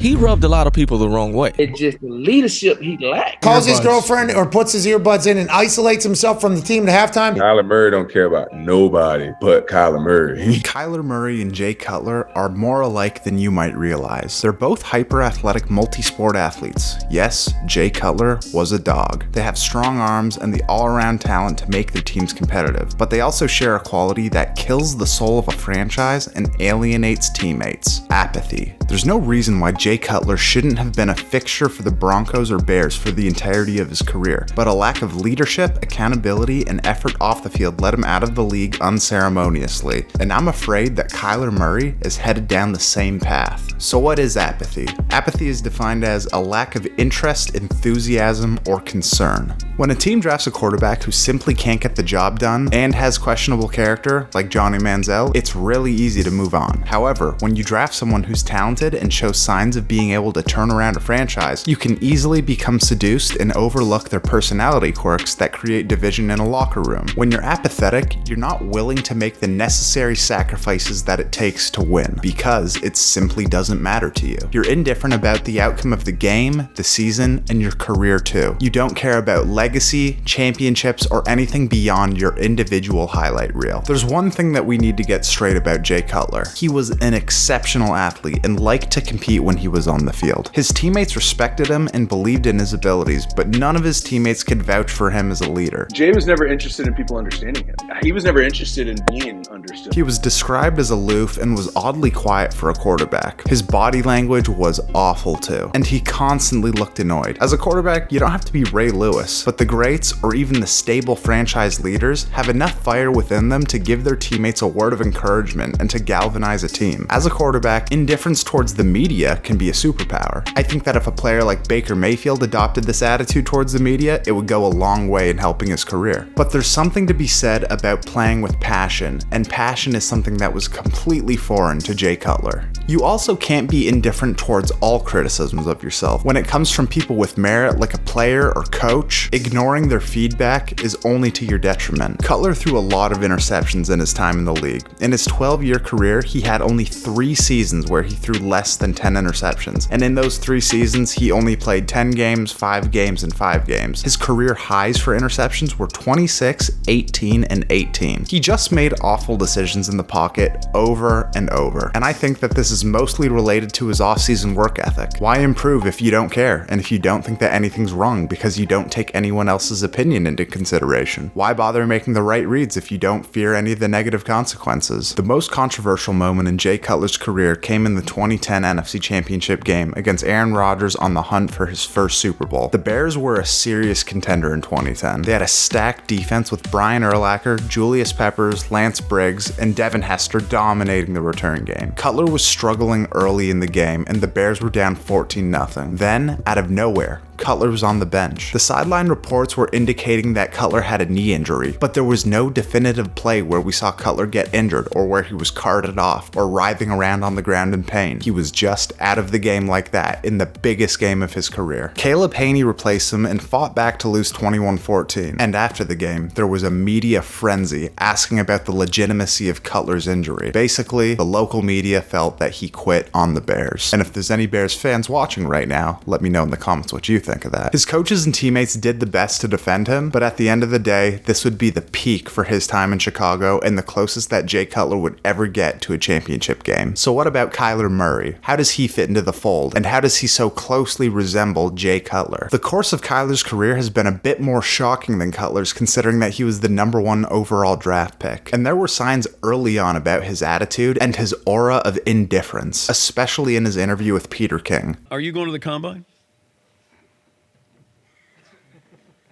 He rubbed a lot of people the wrong way. It's just the leadership he lacked. Calls his girlfriend or puts his earbuds in and isolates himself from the team at halftime. Kyler Murray don't care about nobody but Kyler Murray. Kyler Murray and Jay Cutler are more alike than you might realize. They're both hyper-athletic multi-sport athletes. Yes, Jay Cutler was a dog. They have strong arms and the all-around talent to make their teams competitive, but they also share a quality that kills the soul of a franchise and alienates teammates: apathy. There's no reason why Jay Cutler shouldn't have been a fixture for the Broncos or Bears for the entirety of his career, but a lack of leadership, accountability, and effort off the field led him out of the league unceremoniously, and I'm afraid that Kyler Murray is headed down the same path. So what is apathy? Apathy is defined as a lack of interest, enthusiasm, or concern. When a team drafts a quarterback who simply can't get the job done and has questionable character, like Johnny Manziel, it's really easy to move on. However, when you draft someone who's talented and shows signs of being able to turn around a franchise, you can easily become seduced and overlook their personality quirks that create division in a locker room. When you're apathetic, you're not willing to make the necessary sacrifices that it takes to win, because it simply doesn't matter to you. You're indifferent about the outcome of the game, the season, and your career too. You don't care about legacy, championships, or anything beyond your individual highlight reel. There's one thing that we need to get straight about Jay Cutler. He was an exceptional athlete and liked to compete when he was on the field. His teammates respected him and believed in his abilities, but none of his teammates could vouch for him as a leader. Jay was never interested in people understanding him. He was never interested in being understood. He was described as aloof and was oddly quiet for a quarterback. His body language was awful too, and he constantly looked annoyed. As a quarterback, you don't have to be Ray Lewis, but the greats, or even the stable franchise leaders, have enough fire within them to give their teammates a word of encouragement and to galvanize a team. As a quarterback, indifference towards the media can be a superpower. I think that if a player like Baker Mayfield adopted this attitude towards the media, it would go a long way in helping his career. But there's something to be said about playing with passion, and passion is something that was completely foreign to Jay Cutler. You also can't be indifferent towards all criticisms of yourself. When it comes from people with merit, like a player or coach, ignoring their feedback is only to your detriment. Cutler threw a lot of interceptions in his time in the league. In his 12-year career, he had only 3 seasons where he threw less than 10 interceptions, and in those 3 seasons, he only played 10 games, 5 games, and 5 games. His career highs for interceptions were 26, 18, and 18. He just made awful decisions in the pocket over and over, and I think that this is mostly related to his off-season work ethic. Why improve if you don't care, and if you don't think that anything's wrong because you don't take anyone else's opinion into consideration? Why bother making the right reads if you don't fear any of the negative consequences? The most controversial moment in Jay Cutler's career came in the 2010 NFC Championship game against Aaron Rodgers on the hunt for his first Super Bowl. The Bears were a serious contender in 2010. They had a stacked defense with Brian Urlacher, Julius Peppers, Lance Briggs, and Devin Hester dominating the return game. Cutler was struggling early in the game, and the Bears were down 14-0. Then, out of nowhere, Cutler was on the bench. The sideline reports were indicating that Cutler had a knee injury, but there was no definitive play where we saw Cutler get injured or where he was carted off or writhing around on the ground in pain. He was just out of the game like that in the biggest game of his career. Caleb Haney replaced him and fought back to lose 21-14. And after the game, there was a media frenzy asking about the legitimacy of Cutler's injury. Basically, the local media felt that he quit on the Bears. And if there's any Bears fans watching right now, let me know in the comments what you think of that. His coaches and teammates did the best to defend him, but at the end of the day, this would be the peak for his time in Chicago and the closest that Jay Cutler would ever get to a championship game. So what about Kyler Murray? How does he fit into the fold? And how does he so closely resemble Jay Cutler? The course of Kyler's career has been a bit more shocking than Cutler's, considering that he was the #1 overall draft pick. And there were signs early on about his attitude and his aura of indifference, especially in his interview with Peter King. Are you going to the combine?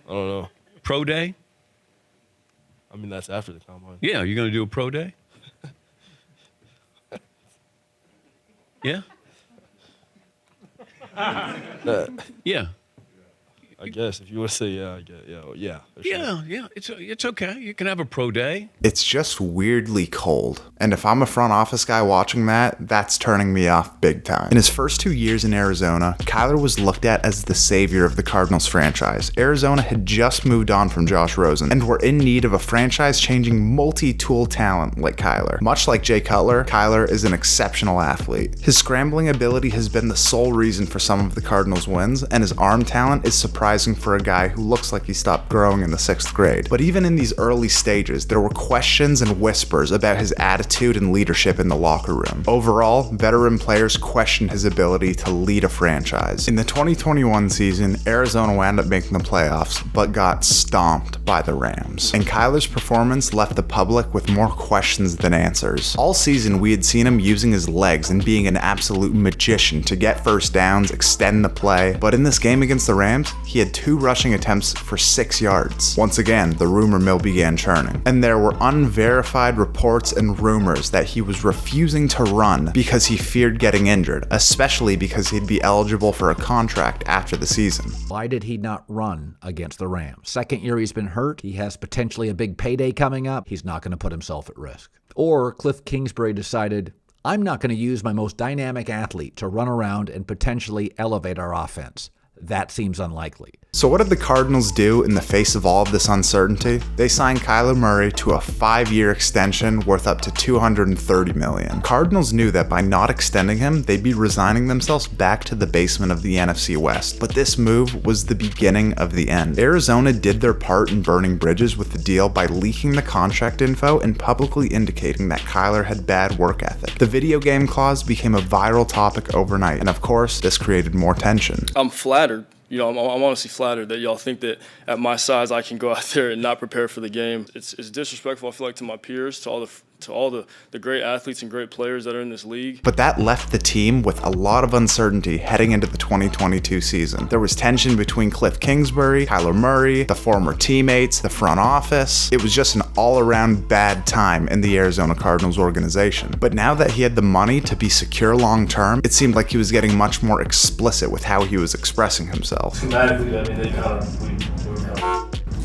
I don't know. Pro day? I mean, that's after the combine. Yeah, you're going to do a pro day? Yeah? Yeah. I guess if you want to say yeah, I guess yeah. For sure. Yeah. It's okay. You can have a pro day. It's just weirdly cold. And if I'm a front office guy watching that, that's turning me off big time. In his first 2 years in Arizona, Kyler was looked at as the savior of the Cardinals franchise. Arizona had just moved on from Josh Rosen and were in need of a franchise-changing multi-tool talent like Kyler. Much like Jay Cutler, Kyler is an exceptional athlete. His scrambling ability has been the sole reason for some of the Cardinals' wins, and his arm talent is surprising for a guy who looks like he stopped growing in the 6th grade. But even in these early stages, there were questions and whispers about his attitude and leadership in the locker room. Overall, veteran players questioned his ability to lead a franchise. In the 2021 season, Arizona wound up making the playoffs, but got stomped by the Rams. And Kyler's performance left the public with more questions than answers. All season, we had seen him using his legs and being an absolute magician to get first downs, extend the play, but in this game against the Rams, he had 2 rushing attempts for 6 yards. Once again, the rumor mill began churning, and there were unverified reports and rumors that he was refusing to run because he feared getting injured, especially because he'd be eligible for a contract after the season. Why did he not run against the Rams? Second year he's been hurt. He has potentially a big payday coming up. He's not going to put himself at risk. Or Cliff Kingsbury decided, I'm not going to use my most dynamic athlete to run around and potentially elevate our offense. That seems unlikely. So what did the Cardinals do in the face of all of this uncertainty? They signed Kyler Murray to a 5-year extension worth up to $230 million. Cardinals knew that by not extending him, they'd be resigning themselves back to the basement of the NFC West. But this move was the beginning of the end. Arizona did their part in burning bridges with the deal by leaking the contract info and publicly indicating that Kyler had bad work ethic. The video game clause became a viral topic overnight, and of course, this created more tension. I'm flattered. I'm honestly flattered that y'all think that at my size I can go out there and not prepare for the game. It's disrespectful, I feel like, to my peers, to all the great athletes and great players that are in this league. But that left the team with a lot of uncertainty heading into the 2022 season. There was tension between Cliff Kingsbury, Kyler Murray, the former teammates, the front office. It was just an all-around bad time in the Arizona Cardinals organization. But now that he had the money to be secure long-term, it seemed like he was getting much more explicit with how he was expressing himself.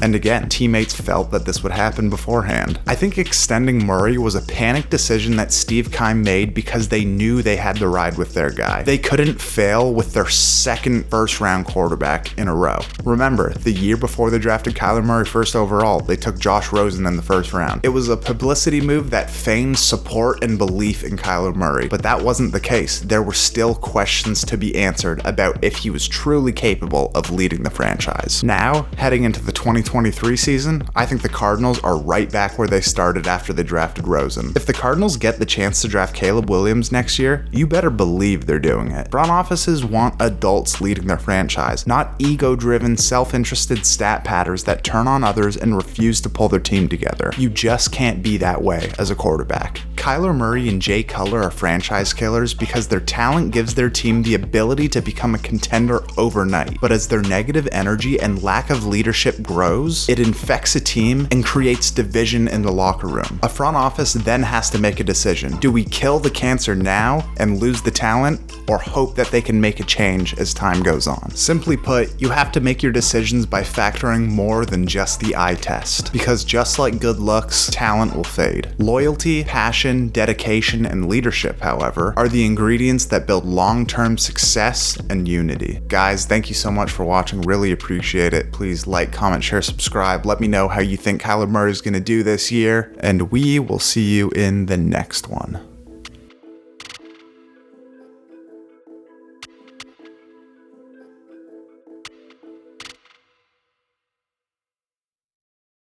And again, teammates felt that this would happen beforehand. I think extending Murray was a panic decision that Steve Keim made because they knew they had to ride with their guy. They couldn't fail with their second first-round quarterback in a row. Remember, the year before they drafted Kyler Murray first overall, they took Josh Rosen in the first round. It was a publicity move that feigned support and belief in Kyler Murray, but that wasn't the case. There were still questions to be answered about if he was truly capable of leading the franchise. Now, heading into the 2023 season, I think the Cardinals are right back where they started after they drafted Rosen. If the Cardinals get the chance to draft Caleb Williams next year, you better believe they're doing it. Front offices want adults leading their franchise, not ego-driven, self-interested stat patters that turn on others and refuse to pull their team together. You just can't be that way as a quarterback. Kyler Murray and Jay Cutler are franchise killers because their talent gives their team the ability to become a contender overnight. But as their negative energy and lack of leadership grows, it infects a team and creates division in the locker room. A front office then has to make a decision. Do we kill the cancer now and lose the talent, or hope that they can make a change as time goes on? Simply put, you have to make your decisions by factoring more than just the eye test. Because just like good looks, talent will fade. Loyalty, passion, dedication, and leadership, however, are the ingredients that build long-term success and unity. Guys, thank you so much for watching. Really appreciate it. Please like, comment, share, subscribe. Let me know how you think Kyler Murray is going to do this year, and we will see you in the next one.